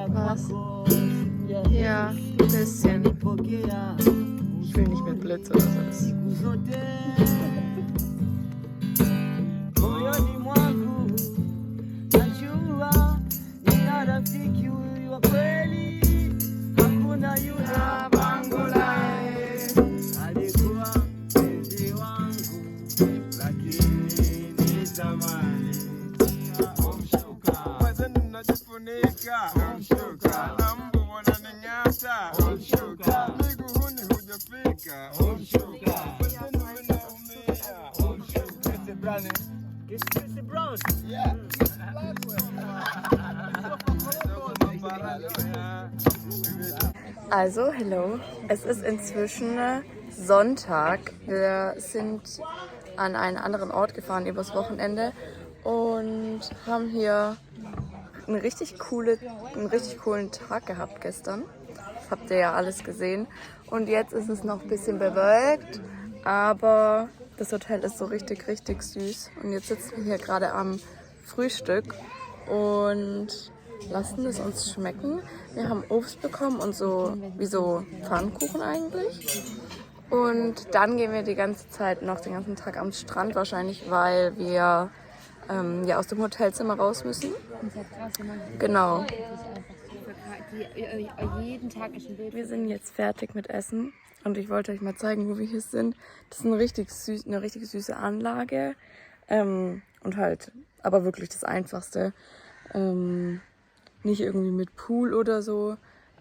Was? Ja, ein bisschen. Ich will nicht mit Blitz oder so. Moyoni mwangu najua nina rafiki huyu wa kweli, hakuna yule wangu naye alikuwa mpenzi wangu, lakini ni zamani. Wazeni mnajifunika na mbu wananing'ata, miguuni hujafika, wazeni wanaumia. Chris Brown. Yeah. Also, hello. Es ist inzwischen Sonntag. Wir sind an einen anderen Ort gefahren übers Wochenende und haben hier einen richtig coolen Tag gehabt gestern. Das habt ihr ja alles gesehen. Und jetzt ist es noch ein bisschen bewölkt, aber das Hotel ist so richtig süß. Und jetzt sitzen wir hier gerade am Frühstück und lassen es uns schmecken. Wir haben Obst bekommen und so wie so Pfannkuchen eigentlich. Und dann gehen wir die ganze Zeit noch den ganzen Tag am Strand wahrscheinlich, weil wir ja aus dem Hotelzimmer raus müssen. Genau. Jeden Tag ist ein Bild. Wir sind jetzt fertig mit Essen und ich wollte euch mal zeigen, wo wir hier sind. Das ist eine richtig süße Anlage und halt, aber wirklich das Einfachste. Nicht irgendwie mit Pool oder so,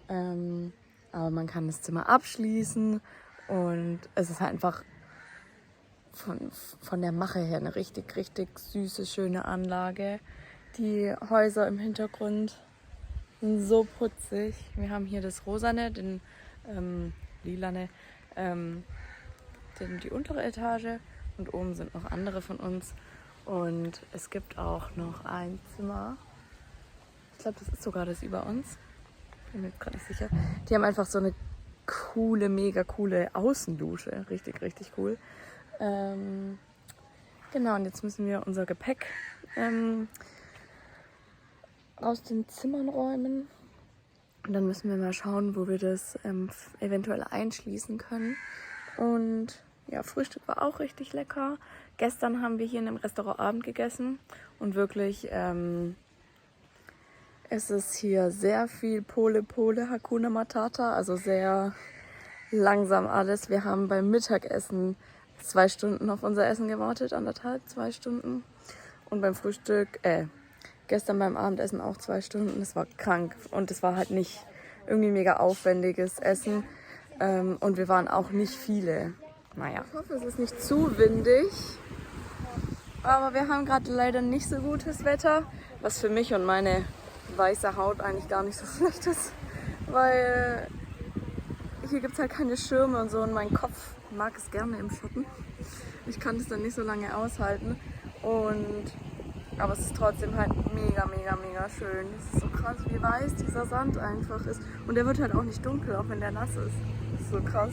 aber man kann das Zimmer abschließen und es ist halt einfach von der Mache her eine richtig süße, schöne Anlage. Die Häuser im Hintergrund sind so putzig. Wir haben hier das Rosane, den Lilane, die untere Etage und oben sind noch andere von uns. Und es gibt auch noch ein Zimmer. Ich glaube, das ist sogar das über uns. bin mir gerade nicht sicher. Die haben einfach so eine coole, mega coole Außendusche. Richtig, richtig cool. Genau, und jetzt müssen wir unser Gepäck aus den Zimmern räumen. Und dann müssen wir mal schauen, wo wir das eventuell einschließen können. Und ja, Frühstück war auch richtig lecker. Gestern haben wir hier in dem Restaurant Abend gegessen. Und wirklich, es ist hier sehr viel Pole, Hakuna Matata. Also sehr langsam alles. Wir haben beim Mittagessen 2 Stunden auf unser Essen gewartet. 1,5, 2 Stunden. Und beim Frühstück, gestern beim Abendessen auch 2 Stunden. Das war krank. Und es war halt nicht irgendwie mega aufwendiges Essen. Und wir waren auch nicht viele. Naja. Ich hoffe, es ist nicht zu windig. Aber wir haben gerade leider nicht so gutes Wetter. Was für mich und meine weiße Haut eigentlich gar nicht so schlecht ist. Weil hier gibt es halt keine Schirme und so. Und mein Kopf mag es gerne im Schatten. Ich kann es dann nicht so lange aushalten. Aber es ist trotzdem halt mega, mega, mega schön. Es ist so krass, wie weiß dieser Sand einfach ist. Und der wird halt auch nicht dunkel, auch wenn der nass ist. Das ist so krass.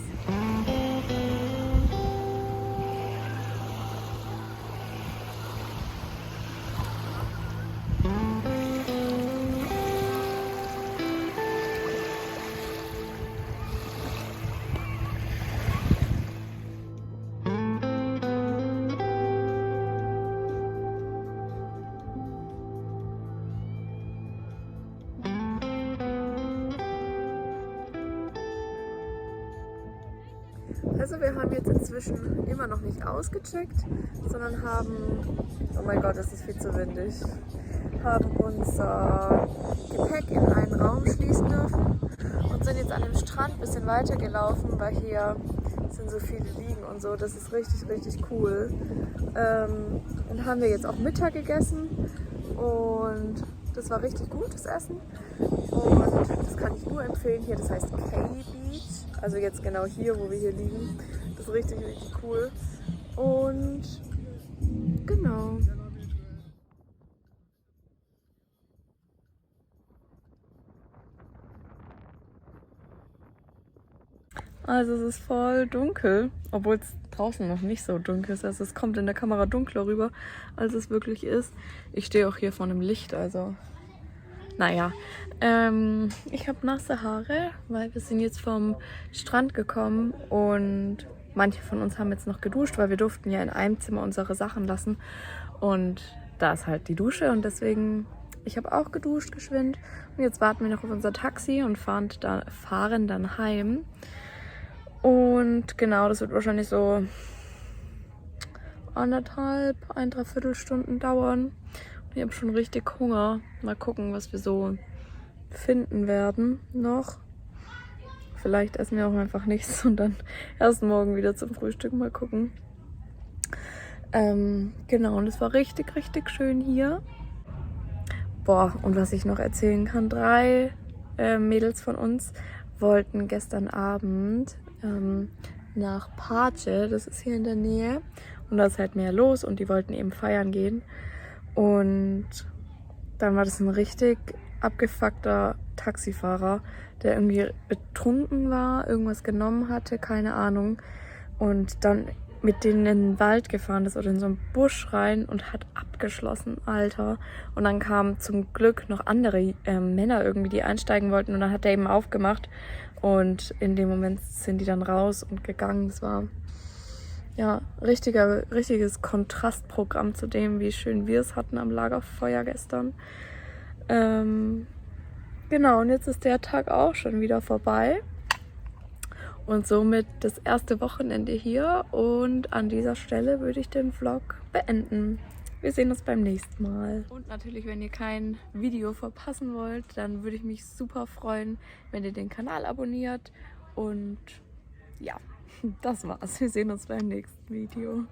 Also wir haben jetzt inzwischen immer noch nicht ausgecheckt, sondern haben, oh mein Gott, das ist viel zu windig, haben unser Gepäck in einen Raum schließen dürfen und sind jetzt an dem Strand ein bisschen weiter gelaufen, weil hier sind so viele Liegen und so, das ist richtig, richtig cool. Und haben wir jetzt auch Mittag gegessen und das war richtig gutes Essen und das kann ich nur empfehlen hier, das heißt K-Beach, also jetzt genau hier, wo wir hier liegen, das ist richtig, richtig cool und genau. Also es ist voll dunkel, obwohl es draußen noch nicht so dunkel ist. Also es kommt in der Kamera dunkler rüber, als es wirklich ist. Ich stehe auch hier vor einem Licht, also naja. Ich habe nasse Haare, weil wir sind jetzt vom Strand gekommen und manche von uns haben jetzt noch geduscht, weil wir durften ja in einem Zimmer unsere Sachen lassen. Und da ist halt die Dusche und deswegen, ich habe auch geduscht geschwind. Und jetzt warten wir noch auf unser Taxi und fahren dann heim. Und genau, das wird wahrscheinlich so 1,5, 1,75 Stunden dauern. Und ich habe schon richtig Hunger. Mal gucken, was wir so finden werden noch. Vielleicht essen wir auch einfach nichts und dann erst morgen wieder zum Frühstück. Mal gucken. Genau, und es war richtig, richtig schön hier. Boah, und was ich noch erzählen kann, 3 Mädels von uns wollten gestern Abend nach Pace, das ist hier in der Nähe und da ist halt mehr los und die wollten eben feiern gehen und dann war das ein richtig abgefuckter Taxifahrer, der irgendwie betrunken war, irgendwas genommen hatte, keine Ahnung und dann mit denen in den Wald gefahren ist oder in so einen Busch rein und hat abgeschlossen, Alter. Und dann kamen zum Glück noch andere Männer irgendwie, die einsteigen wollten und dann hat er eben aufgemacht und in dem Moment sind die dann raus und gegangen. Das war ja richtiges Kontrastprogramm zu dem, wie schön wir es hatten am Lagerfeuer gestern. Genau, und jetzt ist der Tag auch schon wieder vorbei. Und somit das erste Wochenende hier und an dieser Stelle würde ich den Vlog beenden. Wir sehen uns beim nächsten Mal. Und natürlich, wenn ihr kein Video verpassen wollt, dann würde ich mich super freuen, wenn ihr den Kanal abonniert. Und ja, das war's. Wir sehen uns beim nächsten Video.